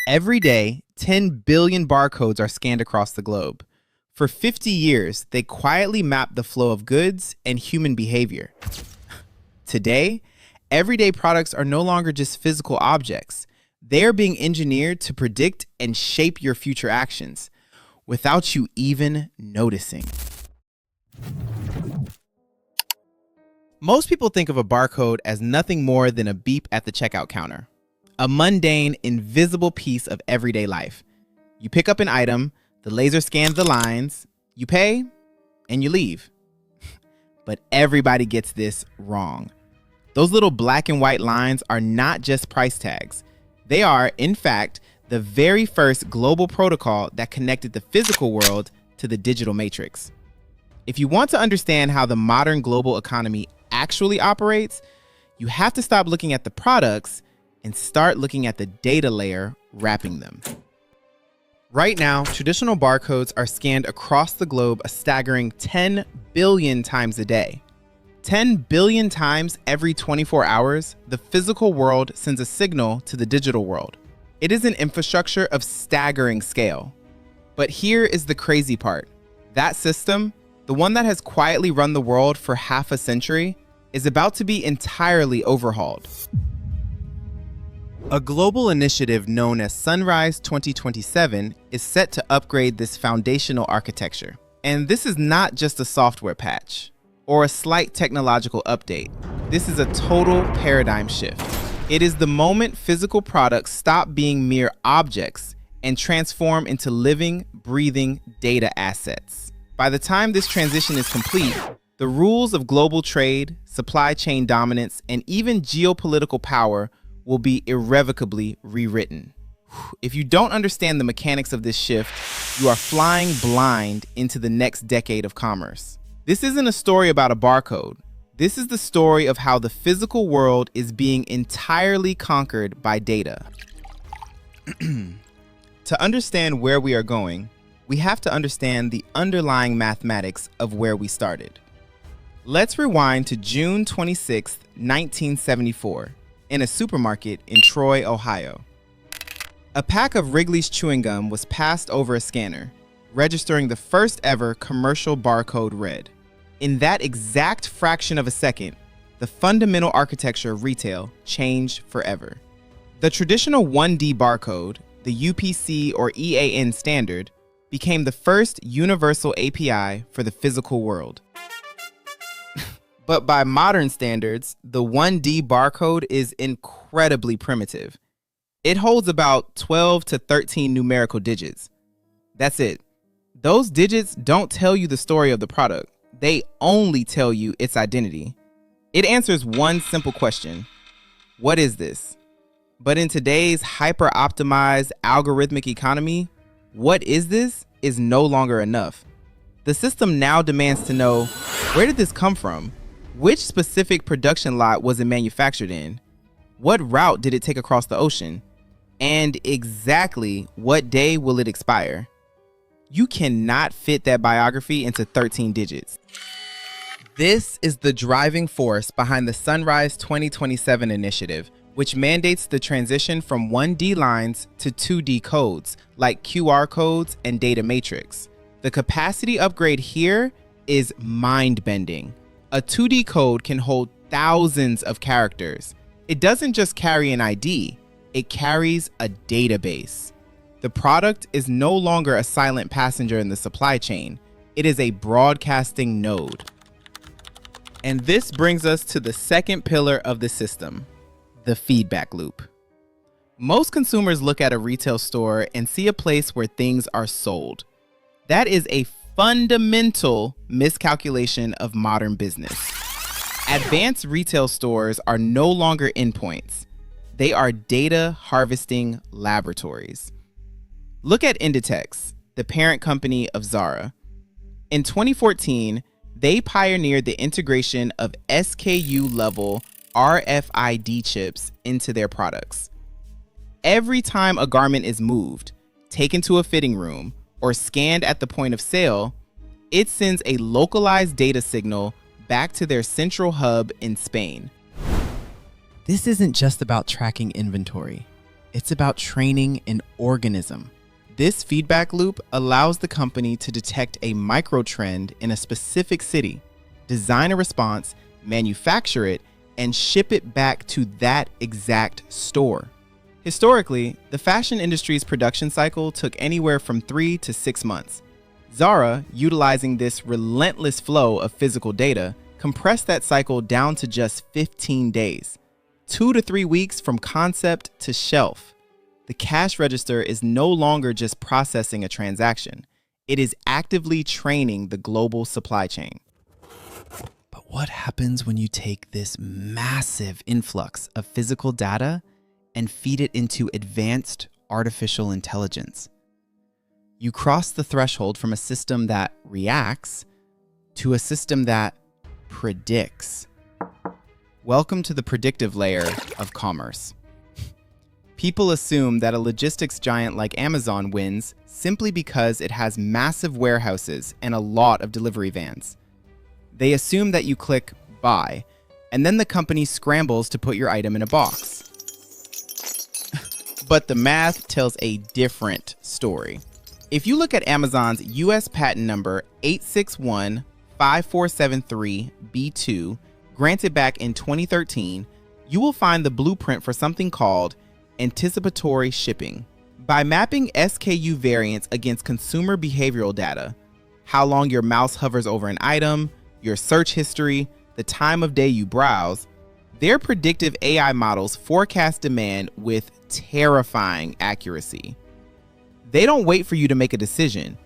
Every day, 10 billion barcodes are scanned across the globe. For 50 years, they quietly map the flow of goods and human behavior. Today, everyday products are no longer just physical objects. They are being engineered to predict and shape your future actions without you even noticing. Most people think of a barcode as nothing more than a beep at the checkout counter. A mundane, invisible piece of everyday life. You pick up an item, the laser scans the lines, you pay, and you leave. But everybody gets this wrong. Those little black and white lines are not just price tags. They are, in fact, the very first global protocol that connected the physical world to the digital matrix. If you want to understand how the modern global economy actually operates, you have to stop looking at the products and start looking at the data layer wrapping them. Right now, traditional barcodes are scanned across the globe a staggering 10 billion times a day. 10 billion times every 24 hours, the physical world sends a signal to the digital world. It is an infrastructure of staggering scale. But here is the crazy part. That system, the one that has quietly run the world for half a century, is about to be entirely overhauled. A global initiative known as Sunrise 2027 is set to upgrade this foundational architecture. And this is not just a software patch or a slight technological update. This is a total paradigm shift. It is the moment physical products stop being mere objects and transform into living, breathing data assets. By the time this transition is complete, the rules of global trade, supply chain dominance, and even geopolitical power will be irrevocably rewritten. If you don't understand the mechanics of this shift, you are flying blind into the next decade of commerce. This isn't a story about a barcode. This is the story of how the physical world is being entirely conquered by data. To understand where we are going, we have to understand the underlying mathematics of where we started. Let's rewind to June 26, 1974, in a supermarket in Troy, Ohio. A pack of Wrigley's chewing gum was passed over a scanner, registering the first ever commercial barcode read. In that exact fraction of a second, the fundamental architecture of retail changed forever. The traditional 1D barcode, the UPC or EAN standard, became the first universal API for the physical world. But by modern standards, the 1D barcode is incredibly primitive. It holds about 12 to 13 numerical digits. That's it. Those digits don't tell you the story of the product. They only tell you its identity. It answers one simple question: what is this? But in today's hyper-optimized algorithmic economy, what is this is no longer enough. The system now demands to know, where did this come from? Which specific production lot was it manufactured in? What route did it take across the ocean? And exactly what day will it expire? You cannot fit that biography into 13 digits. This is the driving force behind the Sunrise 2027 initiative, which mandates the transition from 1D lines to 2D codes like QR codes and data matrix. The capacity upgrade here is mind-bending. A 2D code can hold thousands of characters. It doesn't just carry an ID, it carries a database. The product is no longer a silent passenger in the supply chain. It is a broadcasting node. And this brings us to the second pillar of the system, the feedback loop. Most consumers look at a retail store and see a place where things are sold. That is a fundamental miscalculation of modern business. Advanced retail stores are no longer endpoints. They are data harvesting laboratories. Look at Inditex, the parent company of Zara. In 2014, they pioneered the integration of SKU-level RFID chips into their products. Every time a garment is moved, taken to a fitting room, or scanned at the point of sale, it sends a localized data signal back to their central hub in Spain. This isn't just about tracking inventory. It's about training an organism. This feedback loop allows the company to detect a micro trend in a specific city, design a response, manufacture it, and ship it back to that exact store. Historically, the fashion industry's production cycle took anywhere from 3 to 6 months. Zara, utilizing this relentless flow of physical data, compressed that cycle down to just 15 days, 2 to 3 weeks from concept to shelf. The cash register is no longer just processing a transaction. It is actively training the global supply chain. But what happens when you take this massive influx of physical data and feed it into advanced artificial intelligence? You cross the threshold from a system that reacts to a system that predicts. Welcome to the predictive layer of commerce. People assume that a logistics giant like Amazon wins simply because it has massive warehouses and a lot of delivery vans. They assume that you click buy, and then the company scrambles to put your item in a box. But the math tells a different story. If you look at Amazon's US patent number 8615473B2, granted back in 2013, you will find the blueprint for something called anticipatory shipping. By mapping SKU variants against consumer behavioral data, how long your mouse hovers over an item, your search history, the time of day you browse, their predictive AI models forecast demand with terrifying accuracy. They don't wait for you to make a decision.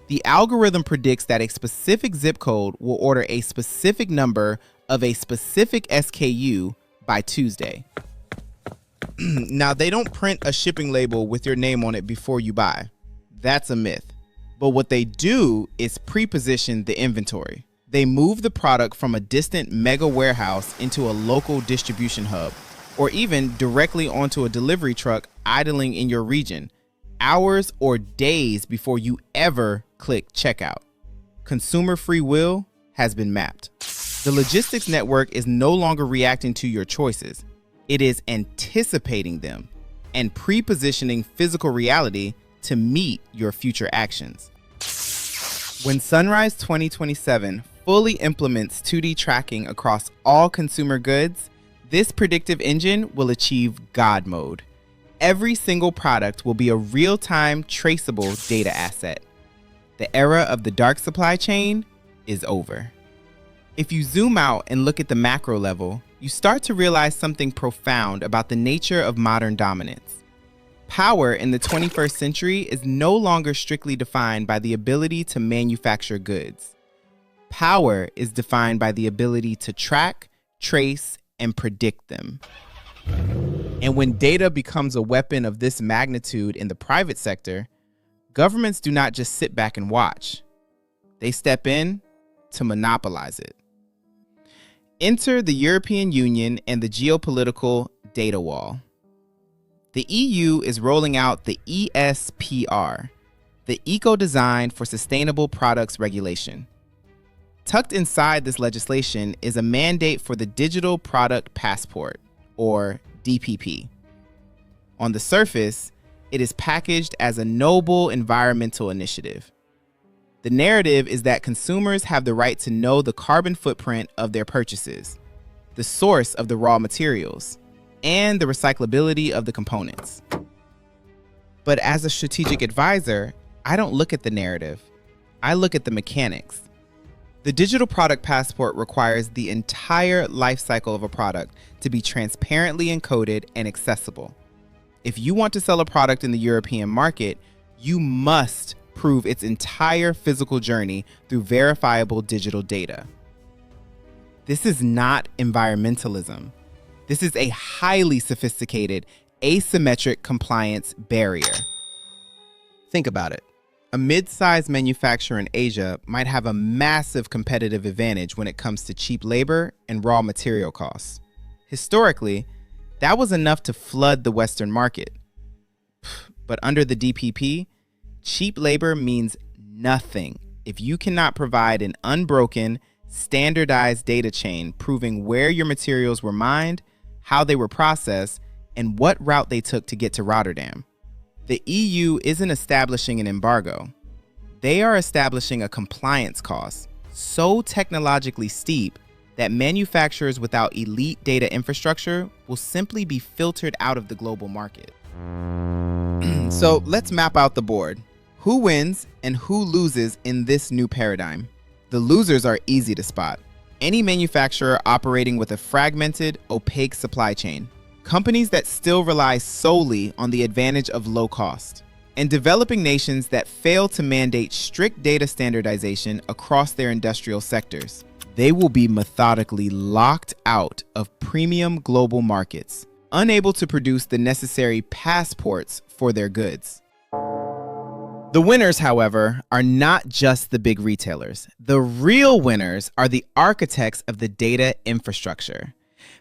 The algorithm predicts that a specific zip code will order a specific number of a specific SKU by Tuesday. Now, they don't print a shipping label with your name on it before you buy. That's a myth. But what they do is pre-position the inventory. They move the product from a distant mega warehouse into a local distribution hub, or even directly onto a delivery truck idling in your region, hours or days before you ever click checkout. Consumer free will has been mapped. The logistics network is no longer reacting to your choices. It is anticipating them and pre-positioning physical reality to meet your future actions. When Sunrise 2027 fully implements 2D tracking across all consumer goods, this predictive engine will achieve God mode. Every single product will be a real-time traceable data asset. The era of the dark supply chain is over. If you zoom out and look at the macro level, you start to realize something profound about the nature of modern dominance. Power in the 21st century is no longer strictly defined by the ability to manufacture goods. Power is defined by the ability to track, trace, and predict them. And when data becomes a weapon of this magnitude in the private sector, governments do not just sit back and watch. They step in to monopolize it. Enter the European Union and the geopolitical data wall. The EU is rolling out the ESPR, the Eco-Design for Sustainable Products Regulation. Tucked inside this legislation is a mandate for the Digital Product Passport, or DPP. On the surface, it is packaged as a noble environmental initiative. The narrative is that consumers have the right to know the carbon footprint of their purchases, the source of the raw materials, and the recyclability of the components. But as a strategic advisor, I don't look at the narrative. I look at the mechanics. The Digital Product Passport requires the entire life cycle of a product to be transparently encoded and accessible. If you want to sell a product in the European market, you must prove its entire physical journey through verifiable digital data. This is not environmentalism. This is a highly sophisticated, asymmetric compliance barrier. Think about it. A mid-sized manufacturer in Asia might have a massive competitive advantage when it comes to cheap labor and raw material costs. Historically, that was enough to flood the Western market. But under the DPP, cheap labor means nothing if you cannot provide an unbroken, standardized data chain proving where your materials were mined, how they were processed, and what route they took to get to Rotterdam. The EU isn't establishing an embargo. They are establishing a compliance cost so technologically steep that manufacturers without elite data infrastructure will simply be filtered out of the global market. So let's map out the board. Who wins and who loses in this new paradigm? The losers are easy to spot. Any manufacturer operating with a fragmented, opaque supply chain. Companies that still rely solely on the advantage of low cost. And developing nations that fail to mandate strict data standardization across their industrial sectors. They will be methodically locked out of premium global markets, unable to produce the necessary passports for their goods. The winners, however, are not just the big retailers. The real winners are the architects of the data infrastructure.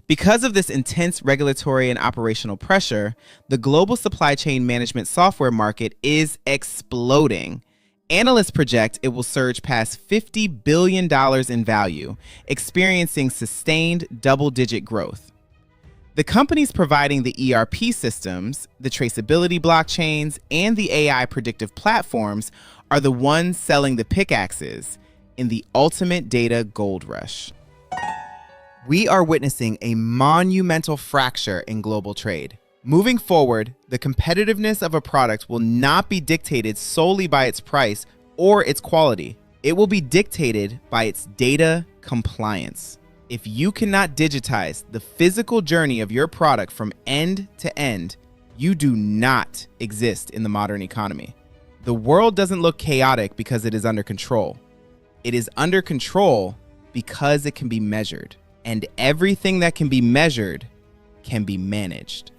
Because of this intense regulatory and operational pressure, the global supply chain management software market is exploding. Analysts project it will surge past $50 billion in value, experiencing sustained double-digit growth. The companies providing the ERP systems, the traceability blockchains, and the AI predictive platforms are the ones selling the pickaxes in the ultimate data gold rush. We are witnessing a monumental fracture in global trade. Moving forward, the competitiveness of a product will not be dictated solely by its price or its quality. It will be dictated by its data compliance. If you cannot digitize the physical journey of your product from end to end, you do not exist in the modern economy. The world doesn't look chaotic because it is under control. It is under control because it can be measured. And everything that can be measured can be managed.